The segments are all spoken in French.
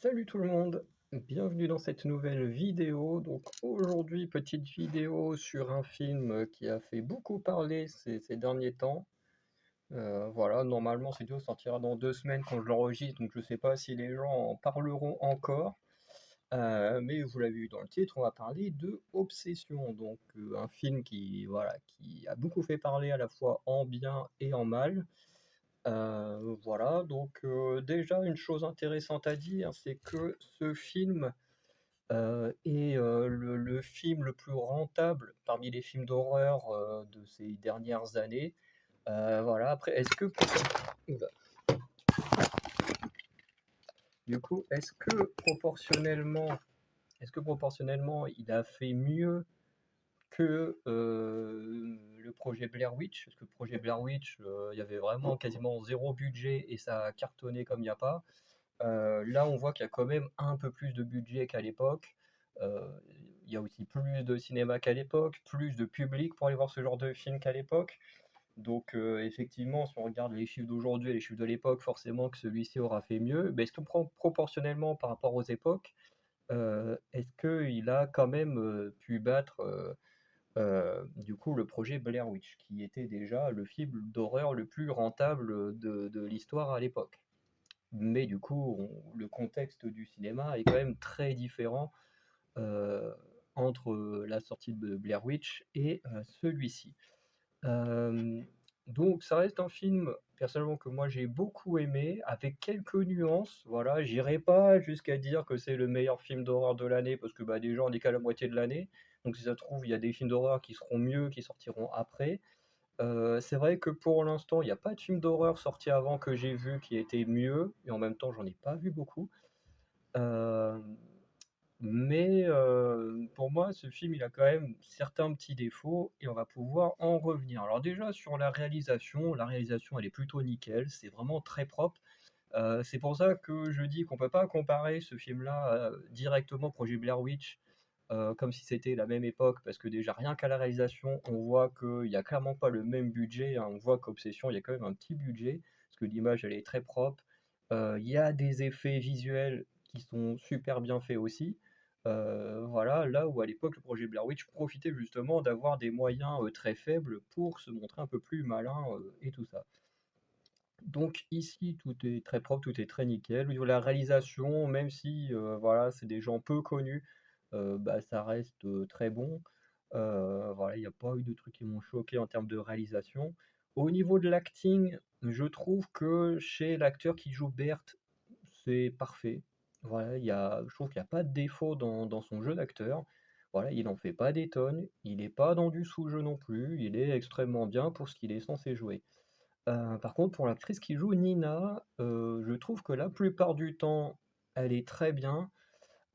Salut tout le monde, bienvenue dans cette nouvelle vidéo. Donc aujourd'hui, petite vidéo sur un film qui a fait beaucoup parler ces derniers temps. Voilà, normalement cette vidéo sortira dans 2 semaines quand je l'enregistre, donc je sais pas si les gens en parleront encore. Mais vous l'avez vu dans le titre, on va parler de Obsession. Donc un film qui, voilà, qui a beaucoup fait parler à la fois en bien et en mal. Voilà, donc déjà une chose intéressante à dire, c'est que ce film est le film le plus rentable parmi les films d'horreur de ces dernières années. Voilà, après, Oula. Du coup, est-ce que proportionnellement, il a fait mieux que le projet Blair Witch? Parce que le projet Blair Witch, il y avait vraiment quasiment zéro budget et ça a cartonné comme il n'y a pas. Là, on voit qu'il y a quand même un peu plus de budget qu'à l'époque. Euh, il y a aussi plus de cinéma qu'à l'époque, plus de public pour aller voir ce genre de film qu'à l'époque. Donc, effectivement, si on regarde les chiffres d'aujourd'hui et les chiffres de l'époque, forcément que celui-ci aura fait mieux. Mais est-ce que proportionnellement par rapport aux époques, est-ce qu'il a quand même pu battre du coup le projet Blair Witch, qui était déjà le film d'horreur le plus rentable de l'histoire à l'époque? Mais du coup, le contexte du cinéma est quand même très différent euh, entre la sortie de Blair Witch et celui-ci. Euh, donc, ça reste un film, personnellement, que moi j'ai beaucoup aimé, avec quelques nuances. Voilà, j'irai pas jusqu'à dire que c'est le meilleur film d'horreur de l'année, parce que bah, déjà on n'est qu'à la moitié de l'année. Donc, si ça se trouve, il y a des films d'horreur qui seront mieux, qui sortiront après. C'est vrai que pour l'instant, il n'y a pas de film d'horreur sorti avant que j'ai vu qui était mieux, et en même temps, j'en ai pas vu beaucoup. Heu, mais pour moi, ce film, il a quand même certains petits défauts et on va pouvoir en revenir. Alors déjà, sur la réalisation, elle est plutôt nickel, c'est vraiment très propre. C'est pour ça que je dis qu'on peut pas comparer ce film-là, directement au projet Blair Witch, comme si c'était la même époque, parce que déjà rien qu'à la réalisation, on voit qu'il y a clairement pas le même budget, hein. On voit qu'Obsession, il y a quand même un petit budget, parce que l'image, elle est très propre. Il y a des effets visuels qui sont super bien faits aussi. Voilà, là où à l'époque, le projet Blair Witch profitait justement d'avoir des moyens, très faibles pour se montrer un peu plus malin, et tout ça. Donc ici, tout est très propre, tout est très nickel. Au niveau de la réalisation, même si voilà, c'est des gens peu connus, bah, ça reste très bon. Voilà, il n'y a pas eu de trucs qui m'ont choqué en termes de réalisation. Au niveau de l'acting, je trouve que chez l'acteur qui joue Bert, c'est parfait. Voilà, je trouve qu'il n'y a pas de défaut dans son jeu d'acteur. Voilà, il n'en fait pas des tonnes, il n'est pas dans du sous-jeu non plus, il est extrêmement bien pour ce qu'il est censé jouer. Par contre, pour l'actrice qui joue Nina, je trouve que la plupart du temps, elle est très bien,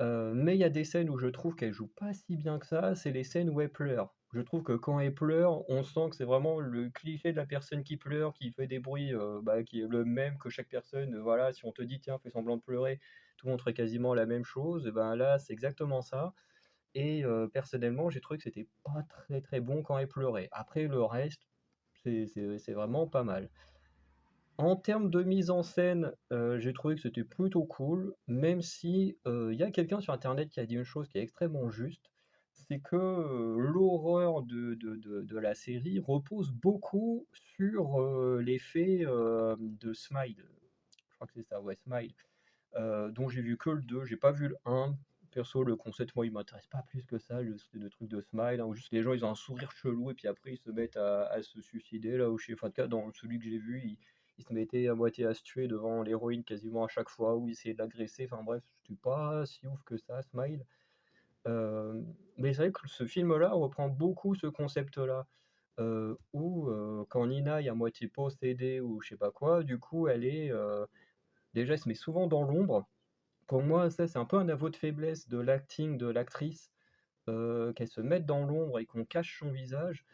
mais il y a des scènes où je trouve qu'elle joue pas si bien que ça, c'est les scènes où elle pleure. Je trouve que quand elle pleure, on sent que c'est vraiment le cliché de la personne qui pleure, qui fait des bruits, bah, qui est le même que chaque personne. Voilà, si on te dit: «Tiens, fais semblant de pleurer», tout le monde ferait quasiment la même chose, et ben, là, c'est exactement ça. Et personnellement, j'ai trouvé que c'était pas très, très bon quand elle pleurait. Après le reste, c'est vraiment pas mal. En termes de mise en scène, j'ai trouvé que c'était plutôt cool, même si, il y a quelqu'un sur internet qui a dit une chose qui est extrêmement juste, c'est que, l'horreur de la série repose beaucoup sur, l'effet, de Smile. Je crois que c'est ça, ouais, Smile, dont j'ai vu que le 2, j'ai pas vu le 1. Perso, le concept, moi, il m'intéresse pas plus que ça, le truc de Smile, hein, où juste les gens, ils ont un sourire chelou et puis après, ils se mettent à se suicider, là où chez Fatka, dans celui que j'ai vu, ils se mettaient à moitié à se tuer devant l'héroïne quasiment à chaque fois, où ils essayaient de l'agresser, enfin bref, c'était pas si ouf que ça, Smile. Euh, mais c'est vrai que ce film-là reprend beaucoup ce concept-là, où quand Nina est à moitié possédée ou je sais pas quoi, du coup, déjà, elle se met souvent dans l'ombre. Pour moi, ça, c'est un peu un aveu de faiblesse de l'acting de l'actrice, qu'elle se mette dans l'ombre et qu'on cache son visage,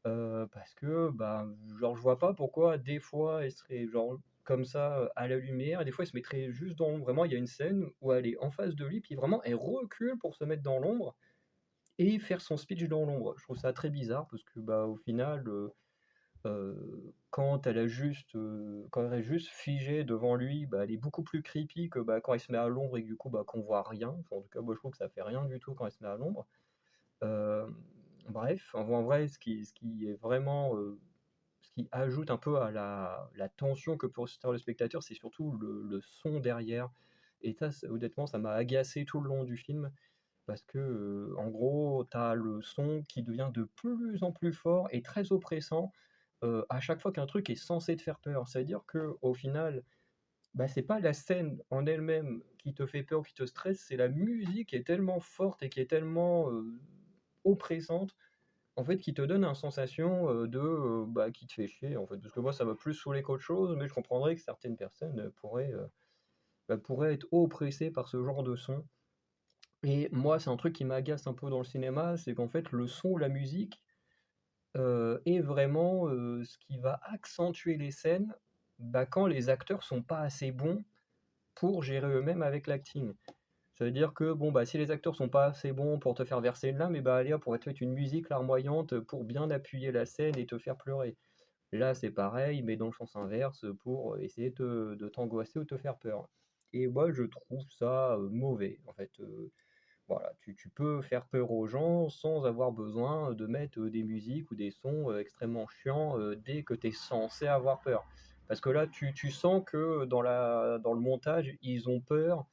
parce que, bah, genre, je vois pas pourquoi des fois elle serait genre comme ça, à la lumière et des fois elle se mettrait juste dans l'ombre. Vraiment, il y a une scène où elle est en face de lui, puis vraiment elle recule pour se mettre dans l'ombre et faire son speech dans l'ombre. Je trouve ça très bizarre parce que, bah, au final, Quand quand elle est juste figée devant lui, bah, elle est beaucoup plus creepy que, bah, quand il se met à l'ombre et que du coup, bah, qu'on voit rien. Enfin, en tout cas, moi, je trouve que ça fait rien du tout quand il se met à l'ombre. Hem, Bref, en vrai, ce qui est vraiment, ce qui ajoute un peu à la tension que peut ressentir le spectateur, c'est surtout le son derrière et ça honnêtement, ça m'a agacé tout le long du film parce que, en gros, tu as le son qui devient de plus en plus fort et très oppressant, à chaque fois qu'un truc est censé te faire peur. C'est-à-dire qu'au final, bah, c'est pas la scène en elle-même qui te fait peur ou qui te stresse, c'est la musique qui est tellement forte et qui est tellement, oppressante, en fait, qui te donne une sensation, bah, qui te fait chier, en fait. Parce que moi, ça m'a plus saoulé qu'autre chose, mais je comprendrais que certaines personnes, pourraient être oppressées par ce genre de son et moi, c'est un truc qui m'agace un peu dans le cinéma, c'est qu'en fait, le son ou la musique, est vraiment, ce qui va accentuer les scènes, bah, quand les acteurs sont pas assez bons pour gérer eux-mêmes avec l'acting. Ça veut dire que, bon, bah, si les acteurs sont pas assez bons pour te faire verser une larme et bah, allez hop, on va te mettre une musique larmoyante, pour bien appuyer la scène et te faire pleurer. Là, c'est pareil, mais dans le sens inverse, pour essayer de t'angoisser ou te faire peur. Et moi, je trouve ça, mauvais, en fait, voilà, tu peux faire peur aux gens sans avoir besoin de mettre, des musiques ou des sons, extrêmement chiants, dès que tu es censé avoir peur. Parce que là, tu sens que dans le montage, ils ont peur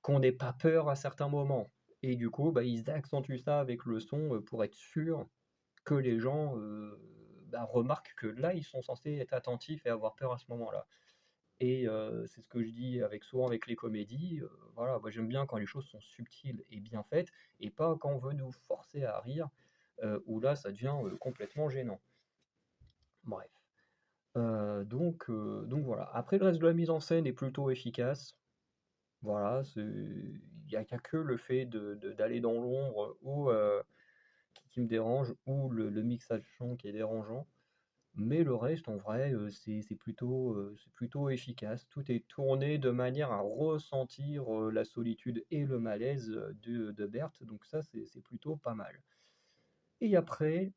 qu'on n'ait pas peur à certains moments et du coup, bah, ils accentuent ça avec le son, pour être sûr que les gens, bah, remarquent que là, ils sont censés être attentifs et avoir peur à ce moment-là et c'est ce que je dis souvent avec les comédies, voilà, moi j'aime bien quand les choses sont subtiles et bien faites et pas quand on veut nous forcer à rire, où là ça devient, complètement gênant. Bref, donc voilà. Après le reste de la mise en scène est plutôt efficace. Voilà, il y a que le fait d'aller dans l'ombre ou qui me dérange ou le mixage son qui est dérangeant. Mais le reste, en vrai, c'est plutôt efficace. Tout est tourné de manière à ressentir, la solitude et le malaise, de Berthe, donc ça, c'est plutôt pas mal. Et après,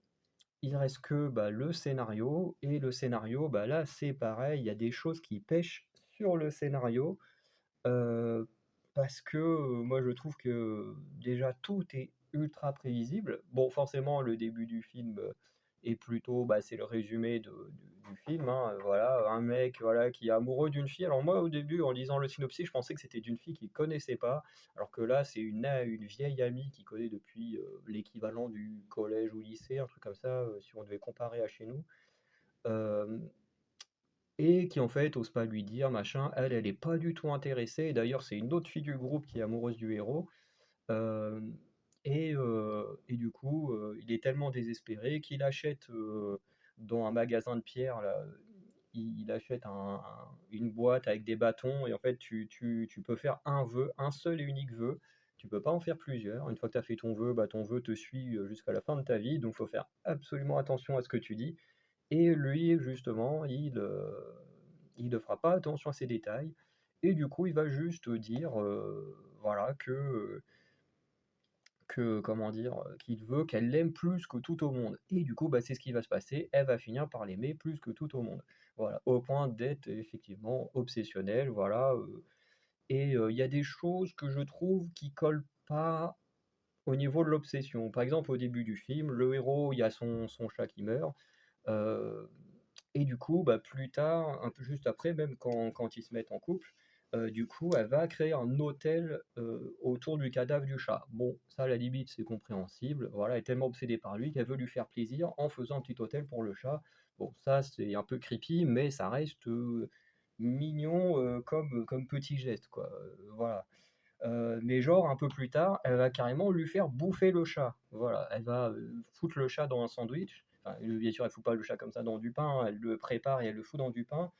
il reste que, bah, le scénario et le scénario, bah, là, c'est pareil, il y a des choses qui pêchent sur le scénario, heu, parce que, moi, je trouve que, déjà, tout est ultra prévisible. Bon, forcément, le début du film, est plutôt, bah, c'est le résumé du film, hein, voilà, un mec, voilà, qui est amoureux d'une fille. Alors moi, au début, en lisant le synopsis, je pensais que c'était d'une fille qu'il connaissait pas, alors que là, c'est une vieille amie qu'il connaît depuis, l'équivalent du collège ou lycée, un truc comme ça, si on devait comparer à chez nous. Hem Et qui en fait ose pas lui dire machin. Elle est pas du tout intéressée et d'ailleurs c'est une autre fille du groupe qui est amoureuse du héros, hem et du coup, il est tellement désespéré qu'il achète, dans un magasin de pierres là, il achète une boîte avec des bâtons et en fait tu peux faire un vœu, un seul et unique vœu. Tu peux pas en faire plusieurs. Une fois que tu as fait ton vœu, bah, ton vœu te suit, jusqu'à la fin de ta vie, donc faut faire absolument attention à ce que tu dis. Et lui, justement, il ne fera pas attention à ces détails et du coup, il va juste dire, voilà, que comment dire? Qu'il veut qu'elle l'aime plus que tout au monde et du coup, bah, c'est ce qui va se passer. Elle va finir par l'aimer plus que tout au monde. Voilà, au point d'être effectivement obsessionnelle, voilà, et il y a des choses que je trouve qui collent pas au niveau de l'obsession. Par exemple, au début du film, le héros, il y a son chat qui meurt. Heu et du coup, bah, plus tard, un peu juste après, même quand ils se mettent en couple, du coup, elle va créer un hôtel, autour du cadavre du chat. Bon, ça, à la limite, c'est compréhensible. Voilà, elle est tellement obsédée par lui qu'elle veut lui faire plaisir en faisant un petit hôtel pour le chat. Bon, ça, c'est un peu creepy, mais ça reste, mignon, comme petit geste, quoi, voilà. Mais genre un peu plus tard, elle va carrément lui faire bouffer le chat. Voilà, elle va, foutre le chat dans un sandwich. Enfin, bien sûr, elle fout pas le chat comme ça dans du pain, elle le prépare et elle le fout dans du pain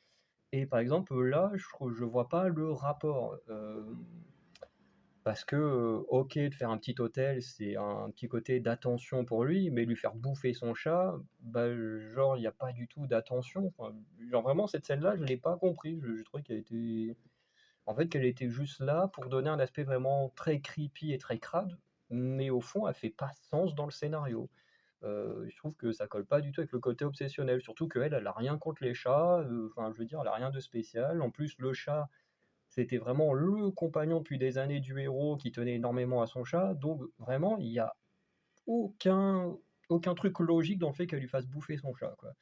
et par exemple, là, je vois pas le rapport, parce que, OK, de faire un petit hôtel, c'est un petit côté d'attention pour lui, mais lui faire bouffer son chat, bah, genre, il y a pas du tout d'attention, enfin, genre vraiment cette scène-là, je l'ai pas compris. Je trouvais qu'elle était juste là pour donner un aspect vraiment très creepy et très crade, mais au fond, elle fait pas sens dans le scénario. Je trouve que ça colle pas du tout avec le côté obsessionnel, surtout qu'elle, elle a rien contre les chats, enfin, je veux dire, elle a rien de spécial. En plus, le chat, c'était vraiment le compagnon depuis des années du héros qui tenait énormément à son chat, donc vraiment, il y a aucun aucun truc logique dans le fait qu'elle lui fasse bouffer son chat, quoi.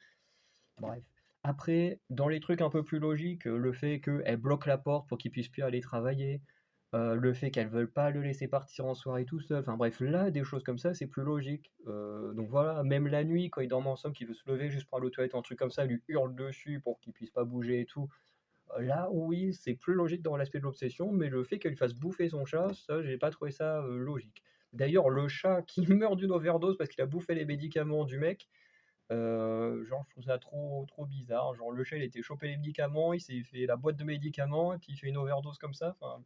Bref. Après, dans les trucs un peu plus logiques, le fait qu'elle bloque la porte pour qu'il puisse plus aller travailler, le fait qu'elles veulent pas le laisser partir en soirée tout seul, enfin bref, là, des choses comme ça, c'est plus logique. Donc voilà, même la nuit, quand il dort ensemble, qu'il veut se lever juste pour aller aux toilettes, un truc comme ça, elle lui hurle dessus pour qu'il puisse pas bouger et tout. Là, oui, c'est plus logique dans l'aspect de l'obsession, mais le fait qu'elle lui fasse bouffer son chat, ça, j'ai pas trouvé ça logique. D'ailleurs, le chat qui meurt d'une overdose parce qu'il a bouffé les médicaments du mec, genre, je trouve ça trop bizarre. Genre, le chat, il était chopé les médicaments, il s'est fait la boîte de médicaments, et puis il fait une overdose comme ça. Enfin,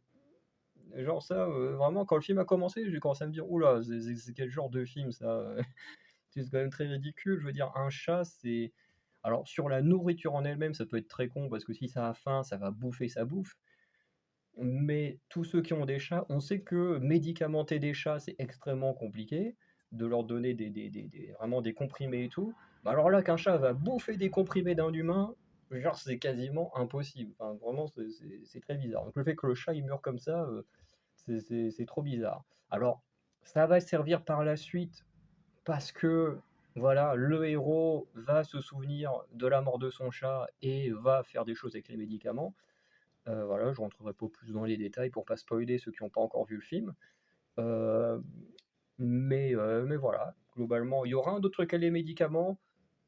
genre ça, vraiment, quand le film a commencé, j'ai commencé à me dire: «Ouh c'est quel genre de film ça?» C'est quand même très ridicule. Je veux dire, un chat, c'est alors sur la nourriture en elle-même, ça peut être très con parce que si ça a faim, ça va bouffer sa bouffe. Mais tous ceux qui ont des chats, on sait que médicamenter des chats, c'est extrêmement compliqué, de leur donner vraiment des comprimés et tout. Bah alors là, qu'un chat va bouffer des comprimés d'un humain, genre c'est quasiment impossible. Enfin, vraiment, c'est très bizarre. Donc le fait que le chat il meurt comme ça, c'est trop bizarre. Alors, ça va servir par la suite parce que voilà, le héros va se souvenir de la mort de son chat et va faire des choses avec les médicaments. Voilà, je rentrerai pas plus dans les détails pour pas spoiler ceux qui n'ont pas encore vu le film. Heu, mais voilà, globalement, il y aura un autre truc à les médicaments,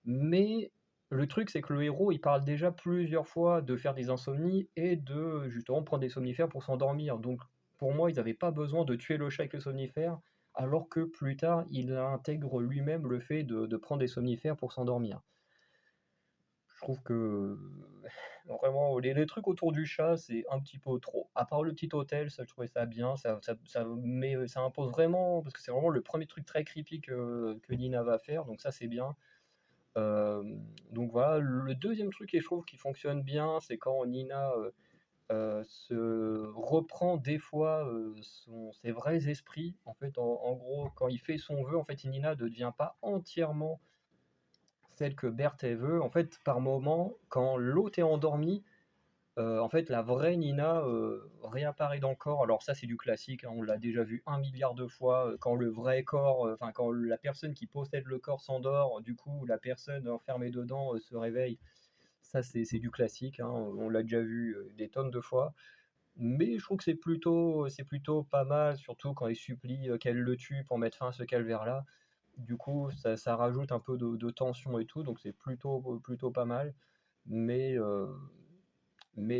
mais le truc, c'est que le héros, il parle déjà plusieurs fois de faire des insomnies et de justement prendre des somnifères pour s'endormir. Donc pour moi, ils avaient pas besoin de tuer le chat avec le somnifère, alors que plus tard, il intègre lui-même le fait de prendre des somnifères pour s'endormir. Je trouve que vraiment les trucs autour du chat, c'est un petit peu trop. À part le petit hôtel, ça je trouvais ça bien, ça impose vraiment parce que c'est vraiment le premier truc très creepy que Nina va faire, donc ça c'est bien. Donc voilà, le deuxième truc et je trouve qui fonctionne bien, c'est quand Nina, se reprend des fois, ses vrais esprits. En fait, en gros, quand il fait son vœu, en fait, Nina ne devient pas entièrement celle que Berthe elle veut. En fait, par moment, quand l'autre est endormi, en fait, la vraie Nina réapparaît dans le corps. Alors ça, c'est du classique, hein, on l'a déjà vu un milliard de fois. Quand le vrai corps, enfin quand la personne qui possède le corps s'endort, du coup, la personne enfermée dedans se réveille. Ça, c'est du classique, hein, on l'a déjà vu des tonnes de fois. Mais je trouve que c'est plutôt pas mal, surtout quand il supplie qu'elle le tue pour mettre fin à ce calvaire-là. Du coup, ça rajoute un peu de tension et tout, donc c'est plutôt pas mal. Mais,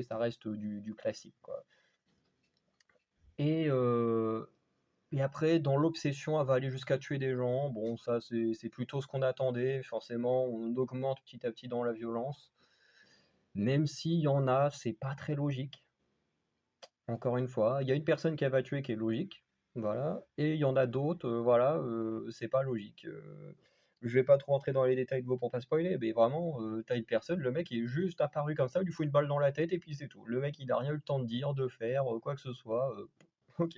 ça reste du classique, quoi. Et, et après, dans l'obsession, elle va aller jusqu'à tuer des gens. Bon, ça, c'est plutôt ce qu'on attendait. Forcément, on augmente petit à petit dans la violence. Même s'il y en a, c'est pas très logique. Encore une fois, il y a une personne qu'elle va tuer qui est logique, voilà, et il y en a d'autres, voilà, c'est pas logique. Je vais pas trop rentrer dans les détails de mots pour pas spoiler, mais vraiment, tu une personne, le mec est juste apparu comme ça, il lui fout une balle dans la tête et puis c'est tout. Le mec, il a rien eu le temps de dire, de faire, quoi que ce soit, OK.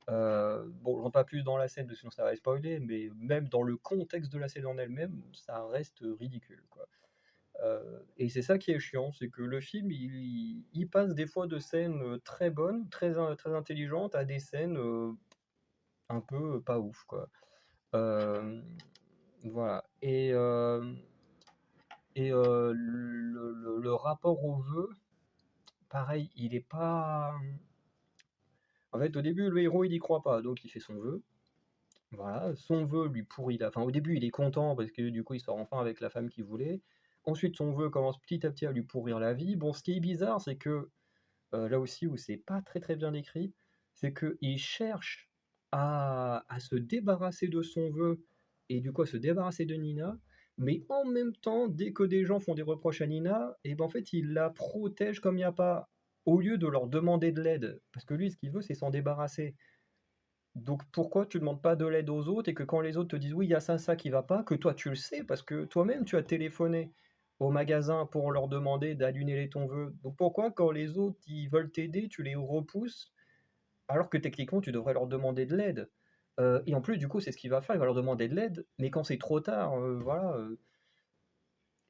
Bon, je rentre pas plus dans la scène, sinon ça va spoiler, mais même dans le contexte de la scène en elle-même, ça reste ridicule, quoi. Et c'est ça qui est chiant, c'est que le film, il passe des fois de scènes, très bonnes, très intelligentes à des scènes, un peu pas ouf, quoi. Hem, voilà et le rapport au vœu, pareil, il est pas, en fait, au début, le héros, il y croit pas, donc il fait son vœu. Voilà, son vœu lui pourrit la enfin, au début, il est content parce que, du coup, il sort enfin avec la femme qu'il voulait. Ensuite, son vœu commence petit à petit à lui pourrir la vie. Bon, ce qui est bizarre, c'est que là aussi où c'est pas très, très bien écrit, c'est qu'il cherche à se débarrasser de son vœu et du coup à se débarrasser de Nina, mais en même temps, dès que des gens font des reproches à Nina et ben, en fait, il la protège comme il y a pas. Au lieu de leur demander de l'aide, parce que lui, ce qu'il veut, c'est s'en débarrasser. Donc pourquoi tu demandes pas de l'aide aux autres et que quand les autres te disent: «Oui, il y a ça qui va pas», que toi tu le sais parce que toi-même tu as téléphoné au magasin pour leur demander d'annuler ton vœu. Donc pourquoi quand les autres ils veulent t'aider, tu les repousses alors que techniquement tu devrais leur demander de l'aide? Et en plus, du coup, c'est ce qu'il va faire, il va leur demander de l'aide, mais quand c'est trop tard, voilà,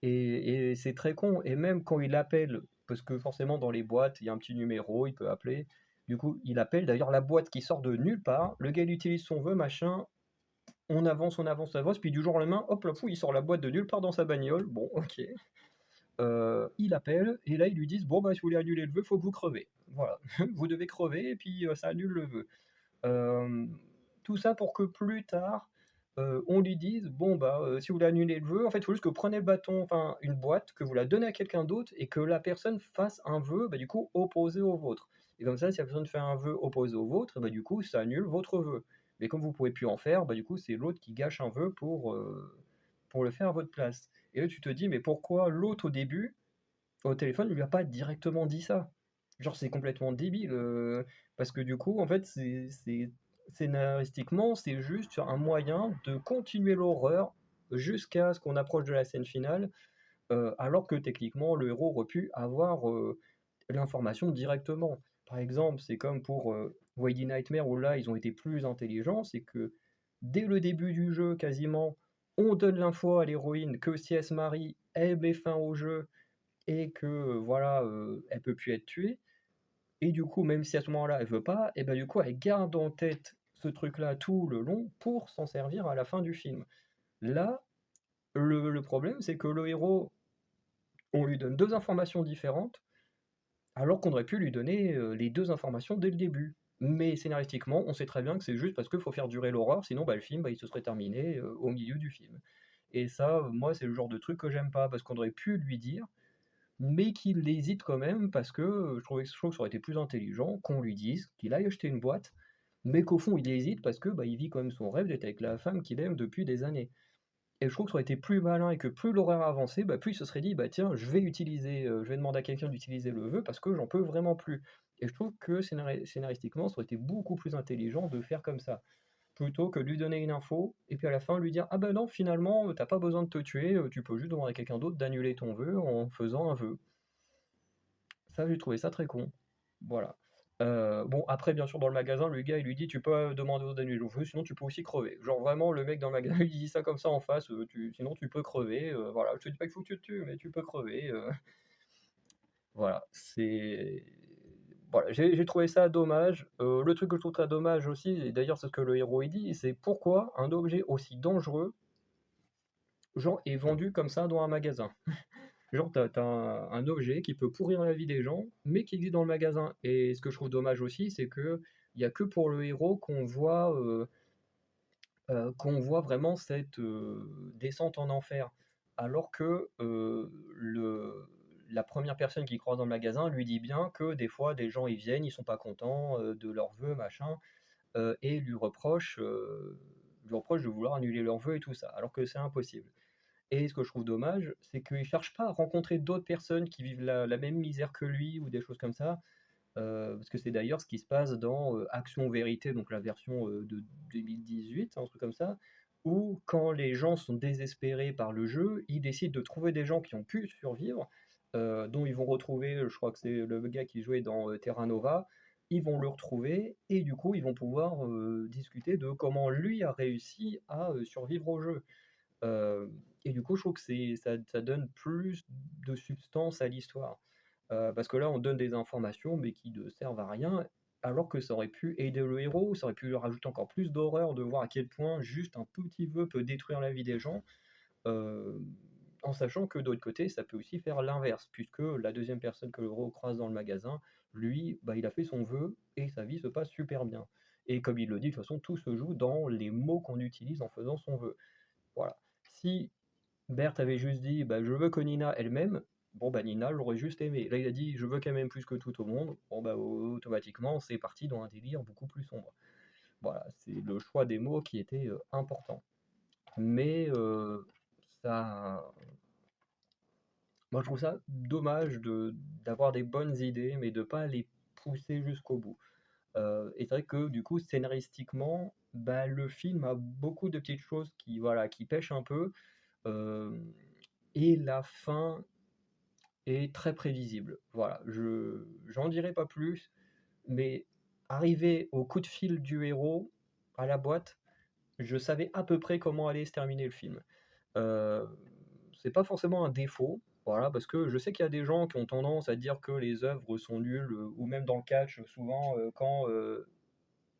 et c'est très con. Et même quand il appelle, parce que forcément dans les boîtes, il y a un petit numéro, il peut appeler. Du coup, il appelle d'ailleurs la boîte qui sort de nulle part. Le gars, il utilise son vœu, machin. On avance, on avance, on avance. Puis du jour au lendemain, hop là, fou, il sort la boîte de nulle part dans sa bagnole. Bon, ok. Il appelle, et là, ils lui disent, bon, bah, si vous voulez annuler le vœu, faut que vous crevez. Voilà. Vous devez crever, et puis ça annule le vœu. Euh, Tout ça pour que plus tard, on lui dise, bon bah si vous voulez annuler le vœu, en fait, il faut juste que vous prenez le bâton, enfin une boîte, que vous la donnez à quelqu'un d'autre et que la personne fasse un vœu, bah, du coup, opposé au vôtre. Et comme ça, si la personne fait un vœu opposé au vôtre, bah, du coup, ça annule votre vœu. Mais comme vous pouvez plus en faire, bah, du coup, c'est l'autre qui gâche un vœu pour le faire à votre place. Et là, tu te dis, mais pourquoi l'autre au début, au téléphone, il lui a pas directement dit ça? Genre, c'est complètement débile, parce que du coup, en fait, scénaristiquement, c'est juste un moyen de continuer l'horreur jusqu'à ce qu'on approche de la scène finale, alors que techniquement, le héros aurait pu avoir l'information directement. Par exemple, c'est comme pour Waidy Nightmare, où là, ils ont été plus intelligents, c'est que dès le début du jeu, quasiment, on donne l'info à l'héroïne que si elle se marie, elle met fin au jeu et que voilà, elle peut plus être tuée. Et du coup, même si à ce moment-là elle veut pas, et ben du coup elle garde en tête ce truc-là tout le long pour s'en servir à la fin du film. Là, le problème, c'est que le héros, on lui donne deux informations différentes, alors qu'on aurait pu lui donner les deux informations dès le début. Mais scénaristiquement, on sait très bien que c'est juste parce qu'il faut faire durer l'horreur, sinon bah, le film, bah, il se serait terminé au milieu du film. Et ça, moi, c'est le genre de truc que j'aime pas, parce qu'on aurait pu lui dire, mais qu'il hésite quand même parce que je trouve que ça aurait été plus intelligent qu'on lui dise qu'il aille acheter une boîte, mais qu'au fond il hésite parce que bah, il vit quand même son rêve d'être avec la femme qu'il aime depuis des années. Et je trouve que ça aurait été plus malin et que plus l'horaire avançait, bah, plus il se serait dit bah tiens, je vais demander à quelqu'un d'utiliser le vœu parce que j'en peux vraiment plus. Et je trouve que scénaristiquement, ça aurait été beaucoup plus intelligent de faire comme ça plutôt que de lui donner une info et puis à la fin lui dire ah ben non finalement t'as pas besoin de te tuer, tu peux juste demander à quelqu'un d'autre d'annuler ton vœu en faisant un vœu. Ça, j'ai trouvé ça très con. Voilà. Bon, après, bien sûr, dans le magasin, le gars, il lui dit: «Tu peux demander aux d'annuler le feu, sinon tu peux aussi crever». Genre vraiment, le mec dans le magasin, il dit ça comme ça en face, «Sinon tu peux crever, voilà. Je te dis pas qu'il faut que tu te tues, mais tu peux crever», voilà, c'est voilà, j'ai trouvé ça dommage. Le truc que je trouve très dommage aussi, et d'ailleurs c'est ce que le héros il dit, c'est pourquoi un objet aussi dangereux, genre, est vendu comme ça dans un magasin? Genre, t'as un objet qui peut pourrir la vie des gens, mais qui existe dans le magasin. Et ce que je trouve dommage aussi, c'est que il y a que pour le héros qu'on voit vraiment cette descente en enfer. Alors que la première personne qui croise dans le magasin lui dit bien que des fois, des gens ils viennent, ils sont pas contents de leurs vœux, machin, et lui reproche de vouloir annuler leurs vœux et tout ça, alors que c'est impossible. Et ce que je trouve dommage, c'est qu'il ne cherche pas à rencontrer d'autres personnes qui vivent la même misère que lui ou des choses comme ça. Parce que c'est d'ailleurs ce qui se passe dans Action Vérité, donc la version de 2018, un truc comme ça, où quand les gens sont désespérés par le jeu, ils décident de trouver des gens qui ont pu survivre, dont ils vont retrouver, je crois que c'est le gars qui jouait dans Terra Nova, ils vont le retrouver et du coup ils vont pouvoir discuter de comment lui a réussi à survivre au jeu. Heu et du coup, je trouve que ça donne plus de substance à l'histoire. Parce que là, on donne des informations, mais qui ne servent à rien, alors que ça aurait pu aider le héros, ça aurait pu lui rajouter encore plus d'horreur de voir à quel point juste un petit vœu peut détruire la vie des gens, heu, en sachant que de l'autre côté, ça peut aussi faire l'inverse, puisque la deuxième personne que le héros croise dans le magasin, lui, bah, il a fait son vœu et sa vie se passe super bien. Et comme il le dit, de toute façon, tout se joue dans les mots qu'on utilise en faisant son vœu. Voilà. Si Berthe avait juste dit bah, je veux que Nina elle m'aime, bon bah Nina l'aurait juste aimé. Là il a dit je veux qu'elle m'aime plus que tout au monde, bon bah automatiquement c'est parti dans un délire beaucoup plus sombre. Voilà, c'est le choix des mots qui était important. Mais ça, moi je trouve ça dommage d'avoir des bonnes idées, mais de pas les pousser jusqu'au bout. Et c'est vrai que du coup scénaristiquement, bah, le film a beaucoup de petites choses qui voilà qui pêchent un peu. euh, et la fin est très prévisible. Voilà, j'en dirai pas plus, mais arrivé au coup de fil du héros, à la boîte, je savais à peu près comment allait se terminer le film. Heu, c'est pas forcément un défaut, voilà, parce que je sais qu'il y a des gens qui ont tendance à dire que les œuvres sont nulles, ou même dans le catch, souvent, quand,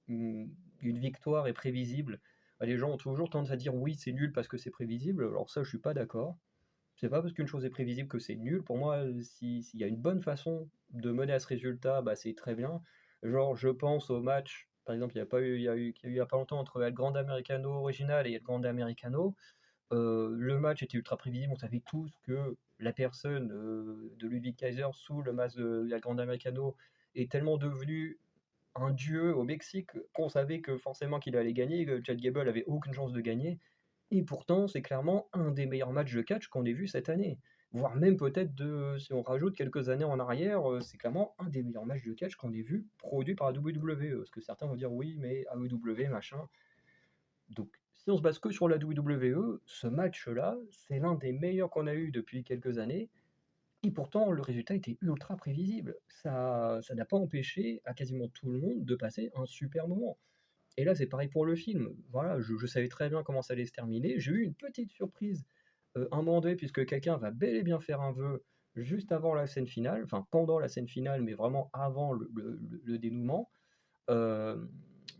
mmh, une victoire est prévisible, bah, les gens ont toujours tendance à dire: «Oui, c'est nul parce que c'est prévisible». Alors ça, je suis pas d'accord. C'est pas parce qu'une chose est prévisible que c'est nul. Pour moi, s'il y a une bonne façon de mener à ce résultat, bah, c'est très bien. Genre, je pense au match, par exemple, il y a eu il y a pas longtemps entre El Grande Americano Original et El Grande Americano. Le match était ultra prévisible. On savait tous que la personne, de Ludwig Kaiser sous le masque de El Grande Americano est tellement devenu un dieu au Mexique qu'on savait que forcément qu'il allait gagner, que Chad Gable avait aucune chance de gagner. Et pourtant, c'est clairement un des meilleurs matchs de catch qu'on ait vu cette année. Voire même peut-être si on rajoute quelques années en arrière, c'est clairement un des meilleurs matchs de catch qu'on ait vu produit par la WWE. Parce que certains vont dire oui, mais AEW, machin. Donc, si on se base que sur la WWE, ce match-là, c'est l'un des meilleurs qu'on a eu depuis quelques années. Et pourtant, le résultat était ultra prévisible. Ça n'a pas empêché à quasiment tout le monde de passer un super moment. Et là, c'est pareil pour le film. Voilà, je savais très bien comment ça allait se terminer. J'ai eu une petite surprise, un moment donné, puisque quelqu'un va bel et bien faire un vœu juste avant la scène finale, enfin pendant la scène finale, mais vraiment avant le dénouement. Hem,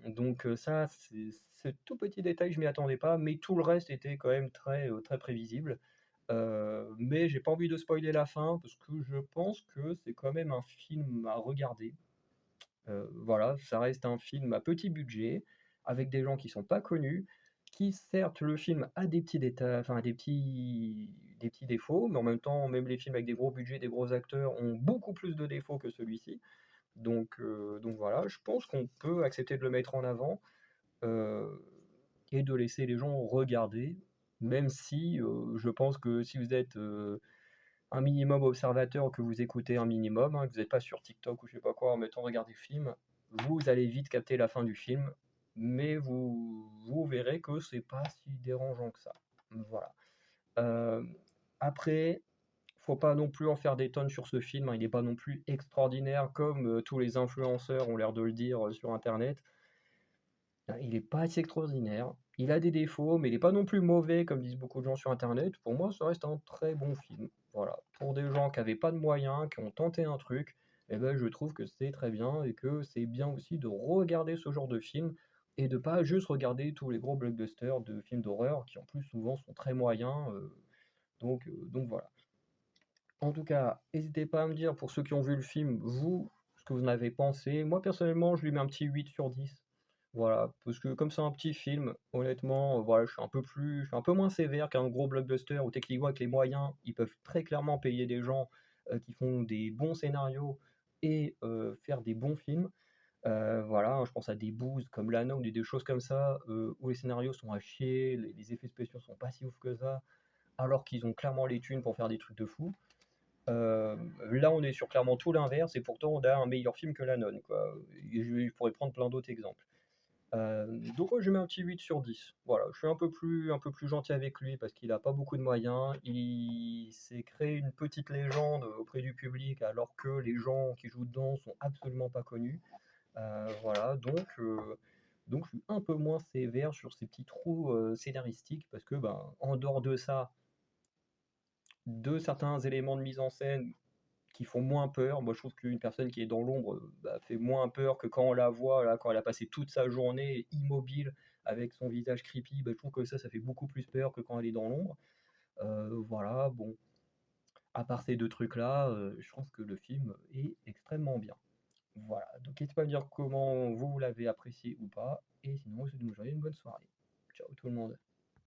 donc ça, ce tout petit détail, je m'y attendais pas, mais tout le reste était quand même très prévisible. Mais j'ai pas envie de spoiler la fin, parce que je pense que c'est quand même un film à regarder. Voilà, ça reste un film à petit budget, avec des gens qui sont pas connus, qui certes le film a des petits détails, enfin des petits défauts, mais en même temps, même les films avec des gros budgets, des gros acteurs ont beaucoup plus de défauts que celui-ci. Donc voilà, je pense qu'on peut accepter de le mettre en avant, heu et de laisser les gens regarder, même si, je pense que si vous êtes, un minimum observateur, que vous écoutez un minimum, hein, que vous n'êtes pas sur TikTok ou je sais pas quoi en mettant regarder le film, vous allez vite capter la fin du film, mais vous verrez que c'est pas si dérangeant que ça. Voilà. Hem, Après, faut pas non plus en faire des tonnes sur ce film, hein, il est pas non plus extraordinaire comme, tous les influenceurs ont l'air de le dire, sur internet. Il est pas assez extraordinaire. Il a des défauts, mais il est pas non plus mauvais comme disent beaucoup de gens sur internet. Pour moi, ça reste un très bon film. Voilà. Pour des gens qui avaient pas de moyens, qui ont tenté un truc, eh ben, je trouve que c'est très bien et que c'est bien aussi de regarder ce genre de film et de pas juste regarder tous les gros blockbusters de films d'horreur qui en plus souvent sont très moyens, donc voilà. En tout cas, n'hésitez pas à me dire pour ceux qui ont vu le film, vous, ce que vous en avez pensé. Moi personnellement, je lui mets un petit 8 sur 10. Voilà, parce que comme c'est un petit film, honnêtement, voilà, je suis un peu moins sévère qu'un gros blockbuster où techniquement avec les moyens, ils peuvent très clairement payer des gens, qui font des bons scénarios et faire des bons films. Voilà, hein, je pense à des boosts comme L'Anneau ou des choses comme ça, où les scénarios sont à chier, les effets spéciaux sont pas si ouf que ça, alors qu'ils ont clairement les thunes pour faire des trucs de fou. Là, on est sur clairement tout l'inverse et pourtant on a un meilleur film que La Nonne, quoi. Et je pourrais prendre plein d'autres exemples. Donc ouais, je mets un petit 8 sur 10. Voilà, je suis un peu plus gentil avec lui parce qu'il a pas beaucoup de moyens. Il s'est créé une petite légende auprès du public alors que les gens qui jouent dedans sont absolument pas connus. Voilà, donc je suis un peu moins sévère sur ces petits trous, scénaristiques parce que, ben, en dehors de ça, de certains éléments de mise en scène qui font moins peur. Moi, je trouve qu'une personne qui est dans l'ombre, bah, fait moins peur que quand on la voit, là, quand elle a passé toute sa journée immobile avec son visage creepy, bah, je trouve que ça fait beaucoup plus peur que quand elle est dans l'ombre. Voilà, bon, à part ces 2 trucs-là, je trouve que le film est extrêmement bien. Voilà, donc n'hésitez pas à me dire comment vous l'avez apprécié ou pas et sinon, je vous souhaite une bonne journée, une bonne soirée. Ciao tout le monde.